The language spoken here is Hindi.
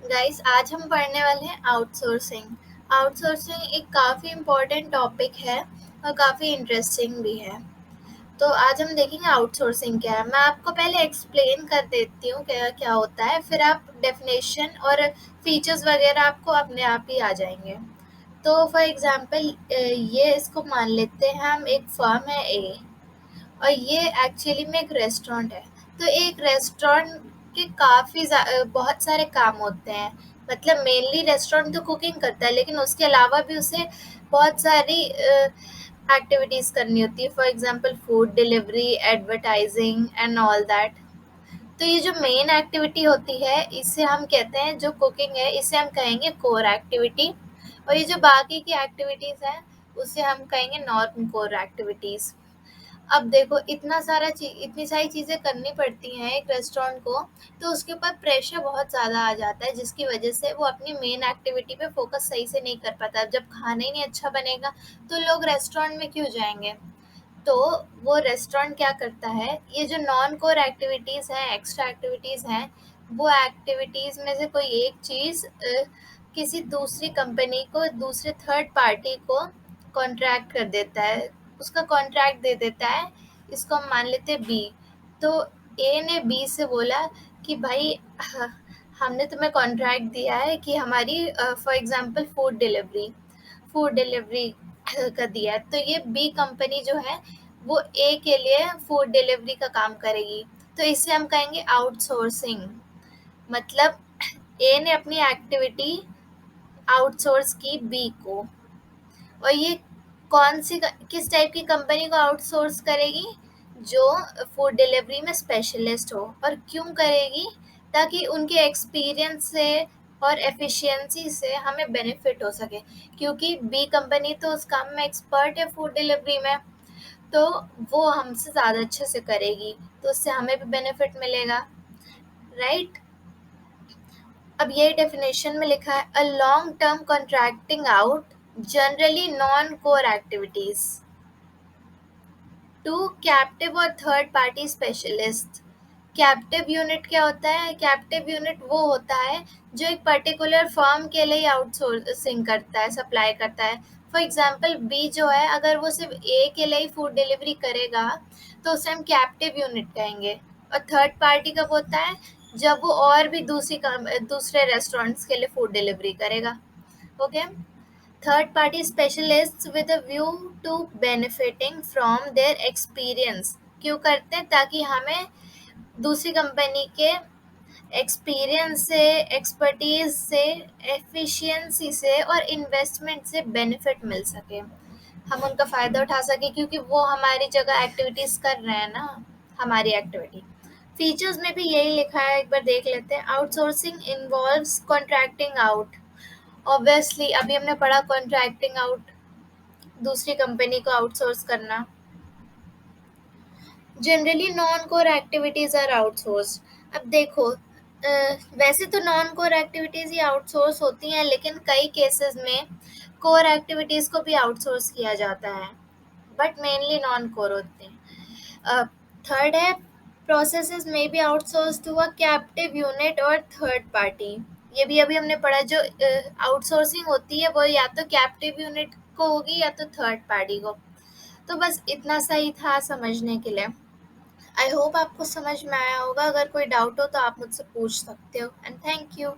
गाइस आज हम पढ़ने वाले हैं आउटसोर्सिंग। आउटसोर्सिंग एक काफ़ी इम्पोर्टेंट टॉपिक है और काफ़ी इंटरेस्टिंग भी है। तो आज हम देखेंगे आउटसोर्सिंग क्या है। मैं आपको पहले एक्सप्लेन कर देती हूँ क्या क्या होता है, फिर आप डेफिनेशन और फीचर्स वगैरह आपको अपने आप ही आ जाएंगे। तो फॉर एग्जांपल ये इसको मान लेते हैं हम, एक फर्म है ए और ये एक्चुअली में एक रेस्टोरेंट है। तो एक रेस्टोरेंट के बहुत सारे काम होते हैं। मतलब मेनली रेस्टोरेंट तो कुकिंग करता है, लेकिन उसके अलावा भी उसे बहुत सारी एक्टिविटीज़ करनी होती है। For example food delivery, advertising and all that. तो ये जो मेन एक्टिविटी होती है इसे हम कहते हैं, जो कुकिंग है इसे हम कहेंगे कोर एक्टिविटी। और ये जो बाकी की एक्टिविटीज़ हैं उसे हम कहेंगे नॉन कोर एक्टिविटीज़। अब देखो इतनी सारी चीज़ें करनी पड़ती हैं एक रेस्टोरेंट को, तो उसके ऊपर प्रेशर बहुत ज़्यादा आ जाता है, जिसकी वजह से वो अपनी मेन एक्टिविटी पे फोकस सही से नहीं कर पाता। जब खाना ही नहीं अच्छा बनेगा तो लोग रेस्टोरेंट में क्यों जाएंगे। तो वो रेस्टोरेंट क्या करता है, ये जो नॉन कोर एक्टिविटीज़ हैं, एक्स्ट्रा एक्टिविटीज़ हैं, वो एक्टिविटीज़ में से कोई एक चीज़ किसी दूसरी कंपनी को, दूसरे थर्ड पार्टी को कॉन्ट्रैक्ट कर देता है, उसका कॉन्ट्रैक्ट दे देता है। इसको हम मान लेते हैं बी। तो ए ने बी से बोला कि भाई हमने तुम्हें कॉन्ट्रैक्ट दिया है कि हमारी फॉर एग्जांपल फूड डिलीवरी का दिया है, तो ये बी कंपनी जो है वो ए के लिए फूड डिलीवरी का काम करेगी। तो इसे हम कहेंगे आउटसोर्सिंग। मतलब ए ने अपनी एक्टिविटी आउटसोर्स की बी को। और ये किस टाइप की कंपनी को आउटसोर्स करेगी, जो फूड डिलीवरी में स्पेशलिस्ट हो। और क्यों करेगी, ताकि उनके एक्सपीरियंस से और एफिशिएंसी से हमें बेनिफिट हो सके। क्योंकि बी कंपनी तो उस काम में एक्सपर्ट है फूड डिलीवरी में, तो वो हमसे ज़्यादा अच्छे से करेगी, तो उससे हमें भी बेनिफिट मिलेगा, राइट। अब ये डेफिनेशन में लिखा है, a long term contracting out generally non core activities to captive और third party specialist. Captive unit क्या होता है, कैप्टिव यूनिट वो होता है जो एक पर्टिकुलर फर्म के लिए आउटसोर्सिंग करता है, सप्लाई करता है। फॉर एग्जांपल बी जो है, अगर वो सिर्फ ए के लिए ही फूड डिलीवरी करेगा तो उसे हम कैप्टिव यूनिट कहेंगे। और थर्ड पार्टी कब होता है, जब वो और भी दूसरे रेस्टोरेंट्स के लिए फूड डिलीवरी करेगा। Okay. Third party specialists with a view to benefiting from their experience क्यों करते हैं, ताकि हमें दूसरी कंपनी के एक्सपीरियंस से, एक्सपर्टीज से, एफिशिएंसी से और इन्वेस्टमेंट से बेनिफिट मिल सके, हम उनका फ़ायदा उठा सके, क्योंकि वो हमारी जगह एक्टिविटीज़ कर रहे हैं ना, हमारी एक्टिविटी। फीचर्स में भी यही लिखा है, एक बार देख लेते हैं। Outsourcing involves contracting out. Obviously अभी हमने पढ़ा कॉन्ट्रैक्टिंग आउट, दूसरी कंपनी को आउटसोर्स करना। Generally non core activities are outsourced. अब देखो, वैसे तो नॉन कोर एक्टिविटीज ही आउटसोर्स होती हैं, लेकिन कई केसेस में कोर एक्टिविटीज को भी आउटसोर्स किया जाता है, बट मेनली नॉन कोर होते हैं। थर्ड है, प्रोसेसेस में be outsource to a captive unit और थर्ड पार्टी। ये भी अभी हमने पढ़ा, जो आउटसोर्सिंग होती है वो या तो कैप्टिव यूनिट को होगी या तो थर्ड पार्टी को। तो बस इतना सही था समझने के लिए। आई होप आपको समझ में आया होगा। अगर कोई डाउट हो तो आप मुझसे पूछ सकते हो, एंड थैंक यू।